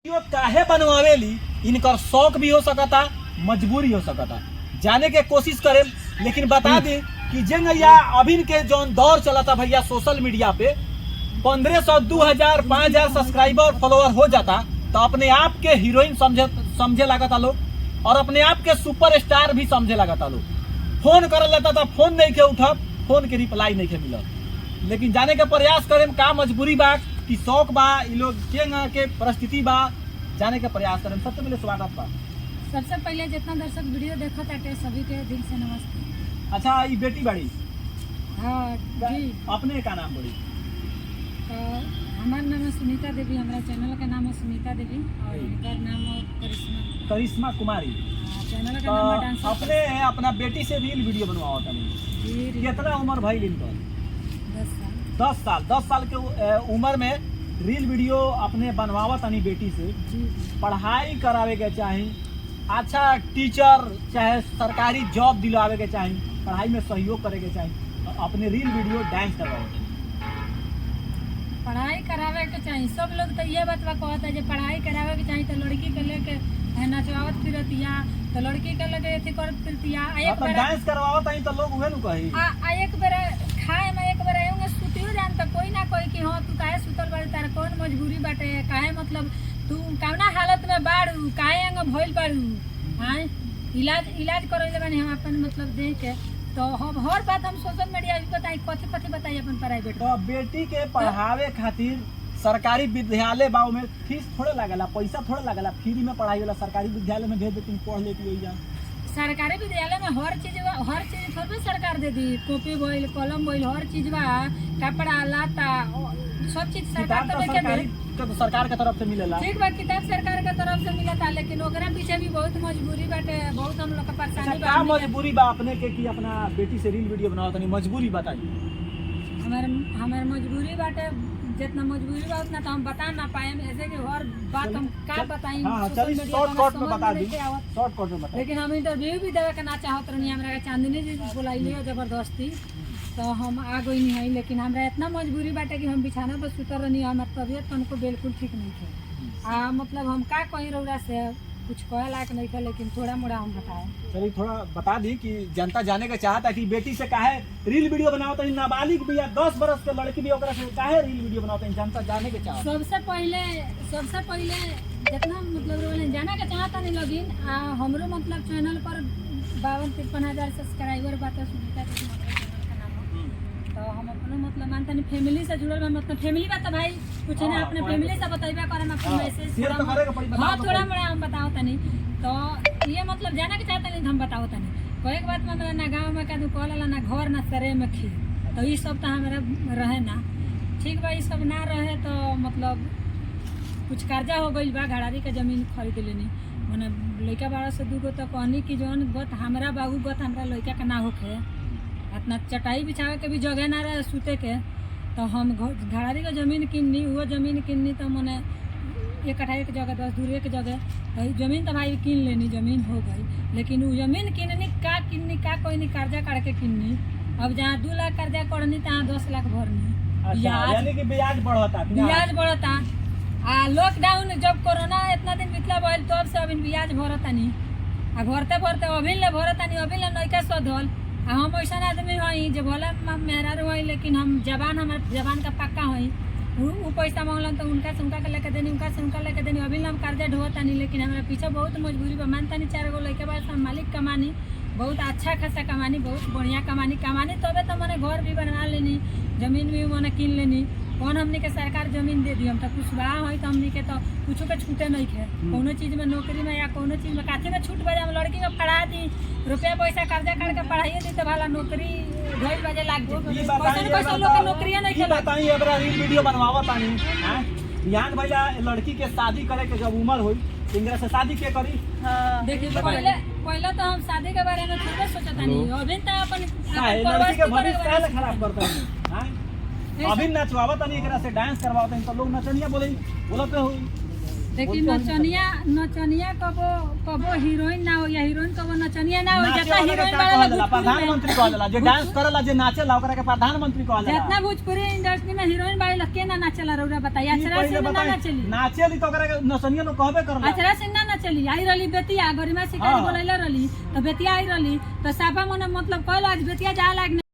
काहे बनवावेली इनकर शौक भी हो सकता, मजबूरी हो सकता। जाने के कोशिश करें, लेकिन बता दें कि जंगैया अभी के जौन दौर चला भैया सोशल मीडिया पे 1500, 2000, 5000 सब्सक्राइबर फॉलोअर हो जाता तो अपने आप के हीरोइन समझे लगता लोग और अपने आप के सुपर स्टार भी समझे लगता लोग। फोन कर लेता था, फोन नहीं के उठब, फोन के रिप्लाई नहीं के मिलत। लेकिन जाने के प्रयास करें का मजबूरी बा कि शौक बा, इ लोग के परिस्थिति बा, जाने के प्रयास करें। सबसे पहले स्वागत बा। सबसे पहले जितना दर्शक वीडियो देखा था सभी के दिल से नमस्ते। अच्छा, ये बेटी बड़ी? हाँ जी। अपने का नाम बड़ी? हमारा नाम है सुनीता देवी, हमारा चैनल का नाम है सुनीता देवी और इनका नाम है करिश्मा कुमारी। चैनल का नाम है डांस। अपने अपना बेटी से रील वीडियो बनवाओ तनी। कितना उम्र भाई इनका? 10 साल। 10 साल के उम्र में रील वीडियो अपने बनवावा तनी बेटी से। पढ़ाई करावे के चाही, अच्छा टीचर चाहे सरकारी जॉब दिलावे के चाही, पढ़ाई में सहयोग करे के चाही। अपने रील वीडियो डांस करवाओ। पढ़ाई करावे के चाहिए। सब लोग तो ये बात कहता है जो पढ़ाई करावे के चाहिए तो लड़की के लेके नचवावत फिरतिया, तो लड़की के लेके एथी करत फिरतिया। एक बार डांस करवावत आई तो लोग उहे नु कही। एक बार खाए में एक बार आएंगे सुतियो जान तो कोई ना कोई कि हां तू काहे सुतल बाड़ी, तार कौन मजबूरी बाटे, काहे मतलब तू कौना हालत में बाड़ू, काहे अंग भइल बाड़ू। हां इलाज करैले बानी हम अपन मतलब देख के। तो हम हर बात हम सोशल मीडिया पे बताई, कथी बताई अपन प्राइवेट। तो बेटी के पढ़ावे खातिर सरकारी विद्यालय बाव में फीस थोड़े लागला, पैसा थोड़े लागला, फ्री में पढ़ाई वाला सरकारी विद्यालय में भेज दे, तुम पढ़ लेती होई जा। सरकारी विद्यालय में हर चीज थोड़ी सरकार दे दी। कॉपी बोइल, कलम बोइल, हर चीज बा, कपड़ा लाता सब चीज सरकार तो सरकार के तरफ से मिलेला। ठीक बा, किताब सरकार के तरफ से मिलता, लेकिन ओकरा पीछे भी बहुत मजबूरी बाटे, बहुत हम लोग का परेशानी बा। मजबूरी बा अपने के कि अपना बेटी से रील वीडियो बनाओ तनी, मजबूरी बताइए। हमारे मजबूरी बाटे, जितना मजबूरी बा उतना तो हम बता ना पाए, ऐसे कि हर बात हम का बताई। शॉर्टकट में बता दी, शॉर्टकट में बता। लेकिन हम इंटरव्यू भी देवे के ना चाहत रहनी, हमरा चांदनी जी बुलाइली जबरदस्ती, तो हम आ गई नहीं है। लेकिन हमरा इतना मजबूरी बाटे कि हम बिछाना पर सुतर रहनी, हमार तबियत हमको बिल्कुल ठीक नहीं थे। मतलब हम का कहीं रौरा से कुछ कहे लायक नहीं था, लेकिन थोड़ा मोड़ा हम बताए। चलिए थोड़ा बता दी कि जनता जाने का चाहता कि बेटी से काहे रील वीडियो बनाओ तनी, नाबालिग भी या 10 बरस के लड़की भी ओकरा से काहे रील वीडियो बनाओ तनी, जनता जाने के चाहता। सबसे पहले जितना मतलब जाना के चाहता नहीं लगिन, हमरो मतलब चैनल पर 52-53 हजार सब्सक्राइबर बात सुनीता देवी तो हम अपनो मतलब मानता नहीं फैमिली से जुड़ल बा, मतलब फैमिली बात भाई कुछ ना अपने फैमिली से बताइबा करम अपन मैसेज। हां थोड़ा मोड़ा हम बताओ तनी, तो ये मतलब जाना के चाहता नहीं हम बताओ तनी। कोई बात मतलब ना गांव में का कहला ना घर ना सरे में खी, तो ये सब तो हमारा रहे ना। ठीक बा, ये सब ना रहे तो मतलब कुछ कर्जा हो गई बा, घड़ारी के जमीन खरीद लेनी, माने लइका बाड़ा से दूगो तो कहनी कि जौन गत हमरा बाबू गत हमरा लइका के ना होखे, इतना चटाई बिछावे के भी जगह ना रहे सूते के, तो हम घड़ारी का जमीन किन्नी, वो जमीन किन्नी तो मैंने 1 कट्ठा एक जगह 10 दूर एक जगह तो जमीन तो भाई किन लेनी, जमीन हो गई। लेकिन वो जमीन किन्नी का कोई नहीं कर्जा काट के किन्नी। अब जहाँ 2 लाख कर्जा करनी तहाँ 10 लाख भरनी। यानी कि ब्याज बढ़ता। लॉकडाउन जब कोरोना इतना दिन बितला भइल तब से अभी ब्याज भरता नहीं, भरते अभी ले भरता नहीं, अभी ले नैका सधल। हम ऐसा आदमी हई जो भले मेहरारू हई, लेकिन हम हमारे जबान का पक्का हई। वो पैसा मांगलन तो उनका से उनका लेके देनी, उनका से उनका लेके देनी, अभी हम कर्जा ढोता नहीं। लेकिन हमारे पीछे बहुत मजबूरी बा, मानता नहीं 4 गो लड़के बाद हम मालिक कमानी, बहुत अच्छा खासा कमानी, बहुत बढ़िया कमानी तबे तो मैंने घर भी बना लेनी, जमीन भी मैंने किन लेनी। कौन हमने के सरकार जमीन दे दी, हम तो कुछ बा है तो हमने के तो कुछ के छूटे नहीं खे। कोनो चीज में नौकरी में या कोनो चीज में काथे में छूट बजे, हम लड़की को पढ़ा दी, रुपया पैसा कर्जा काट के पढ़ाइए दी तो भला नौकरी 2 बजे लाग जाए। पैसा लोग के नौकरियां नहीं के बताई। एबरा रील वीडियो बनवावा तानी हां यान भैया, लड़की के शादी करे के जब उम्र होई इंगरा से शादी के करी। हां देखिए, पहले तो हम शादी के बारे में थोड़ा सोचता नहीं, अभी तो अपन लड़की के भविष्य काहे खराब करता है। हां अभी नचवावा तनी, एकरा से डांस करवावा तनी तो लोग नचनिया बोलते हुई लेकिन नचनिया कबो हीरोइन ना हो या हीरोइन कबो नचनिया ना हो। जितना हीरोइन वाला प्रधानमंत्री कहल जाला, जे डांस करेला, जे नाचेला ओकरा के प्रधानमंत्री कहल जाला। जितना भोजपुरी इंडस्ट्री में हीरोइन वाला के ना नाचेला रौरा बताइए। अचरा से ना नाचली, नाचेली तो ओकरा के नचनिया लोग कहबे करला। अचरा से ना नाचली, आई रहली बेतिया गरिमा शिकारी बोलैले रहली तो बेतिया आई रहली तो साफा मने मतलब कहल आज बेतिया जा लाग